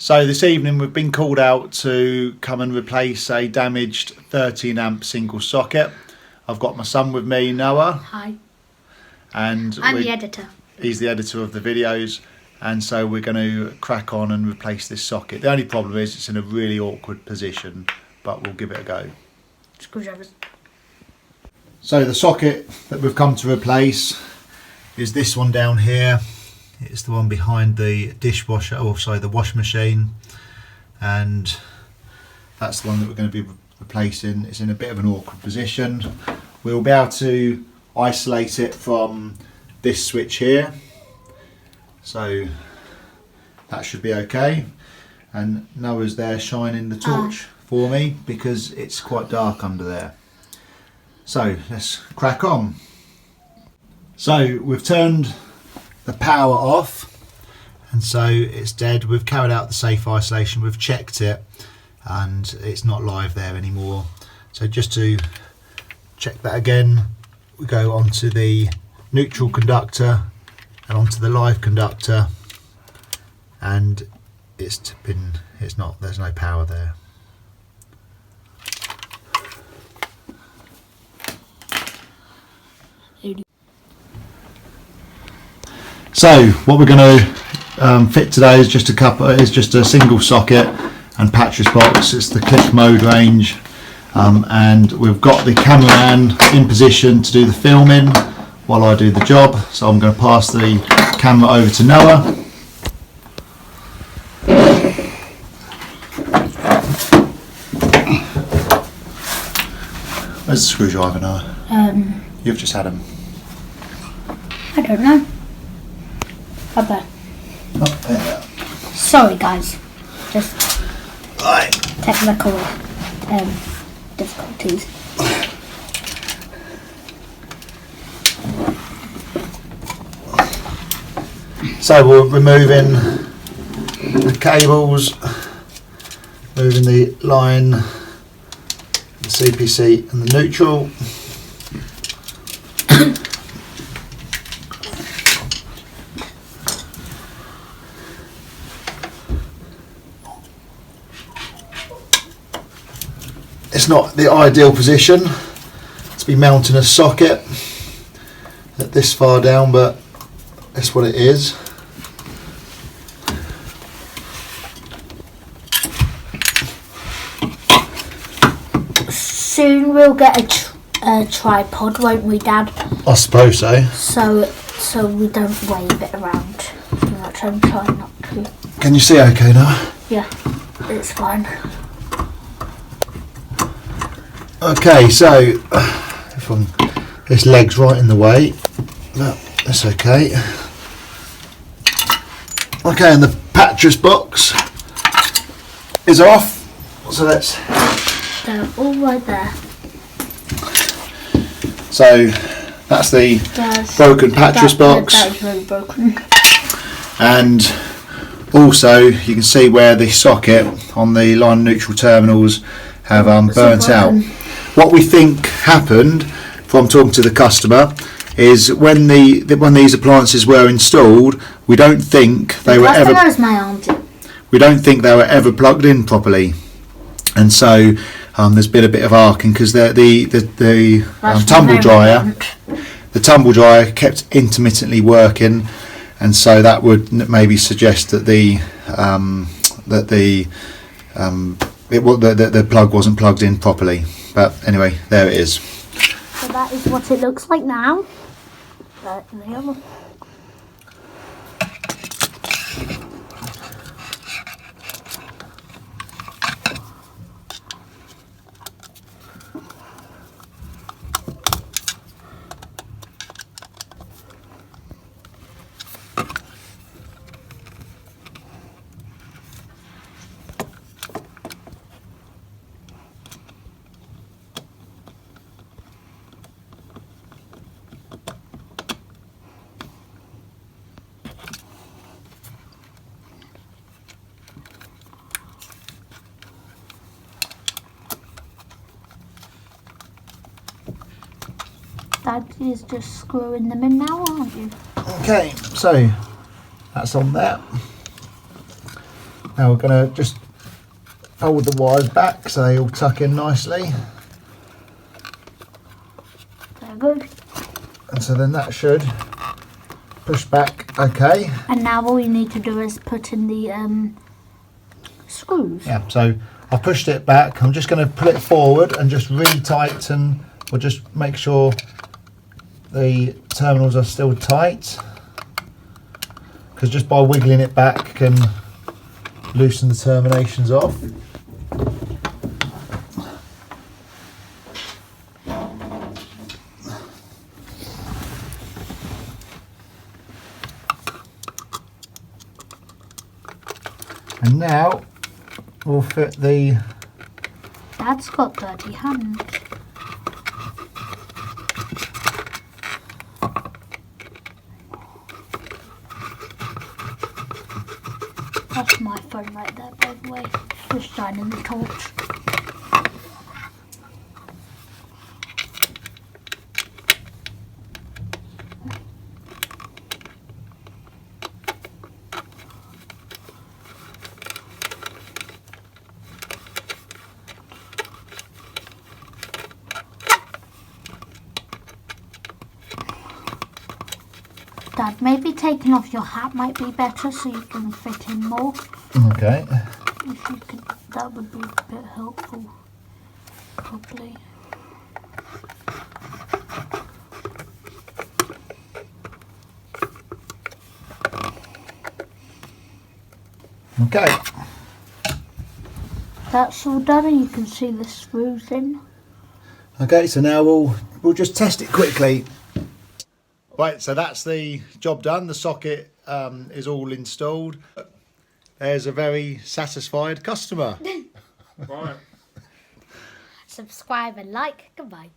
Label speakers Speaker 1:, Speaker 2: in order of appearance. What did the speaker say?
Speaker 1: So this evening we've been called out to come and replace a damaged 13 amp single socket. I've got my son with me, Noah.
Speaker 2: Hi.
Speaker 1: And
Speaker 2: I'm the editor.
Speaker 1: He's the editor of the videos, and so we're going to crack on and replace this socket. The only problem is it's in a really awkward position, but we'll give it a go.
Speaker 2: Screwdrivers.
Speaker 1: So the socket that we've come to replace is this one down here. It's the one behind the dishwasher, or sorry, the washing machine, and that's the one that we're going to be replacing. It's in a bit of an awkward position. We'll be able to isolate it from this switch here, so that should be okay. And Noah's there shining the torch for me because it's quite dark under there. So let's crack on. So we've turned the power off, and so it's dead. We've carried out the safe isolation, we've checked it, and it's not live there anymore. So just to check that again, we go onto the neutral conductor and onto the live conductor, and it's tipping. It's not, there's no power there. So what we're going to fit today is just a single socket and pattress box. It's the click mode range, and we've got the cameraman in position to do the filming while I do the job. So I'm going to pass the camera over to Noah. Where's the screwdriver, Noah? You've just had him.
Speaker 2: I don't know. Up there.
Speaker 1: Oh, there.
Speaker 2: Sorry guys, just
Speaker 1: Right.
Speaker 2: technical difficulties.
Speaker 1: So we're removing the cables, moving the line, the CPC and the neutral. It's not the ideal position to be mounting a socket at this far down, but that's what it is.
Speaker 2: Soon we'll get a tripod, won't we, Dad?
Speaker 1: I suppose so.
Speaker 2: So we don't wave it around too much. I'm trying not to.
Speaker 1: Can you see okay now?
Speaker 2: Yeah, it's fine.
Speaker 1: Okay, so this leg's right in the way. No, that's okay. Okay, and the pattress box is off. So let's.
Speaker 2: They're all right there.
Speaker 1: So that's the broken pattress box.
Speaker 2: That was really broken.
Speaker 1: And also you can see where the socket on the line neutral terminals have burnt out. What we think happened from talking to the customer is when these appliances were installed, we don't think they were ever.
Speaker 2: My auntie.
Speaker 1: We don't think they were ever plugged in properly, and so there's been a bit of arcing because the tumble dryer kept intermittently working, and so that would maybe suggest that the plug wasn't plugged in properly. But anyway, there it is.
Speaker 2: So that is what it looks like now. But the other. Dad is just screwing them in now, aren't you?
Speaker 1: Okay, so that's on there. Now we're going to just fold the wires back so they all tuck in nicely.
Speaker 2: Very good.
Speaker 1: And so then that should push back okay.
Speaker 2: And now all you need to do is put in the screws.
Speaker 1: Yeah, so I've pushed it back. I'm just going to pull it forward and just re-tighten, or just make sure the terminals are still tight. Because just by wiggling it back can loosen the terminations off. And now we'll fit the...
Speaker 2: Dad's got dirty hands. That's my phone right there, by the way. Just shining the torch. Dad, maybe taking off your hat might be better so you can fit in more.
Speaker 1: Okay.
Speaker 2: If you could, that would be a bit helpful, probably.
Speaker 1: Okay.
Speaker 2: That's all done, and you can see the screws in.
Speaker 1: Okay, so now we'll just test it quickly. Right, so that's the job done. The socket is all installed. There's a very satisfied customer.
Speaker 3: Right.
Speaker 2: Subscribe and like. Goodbye.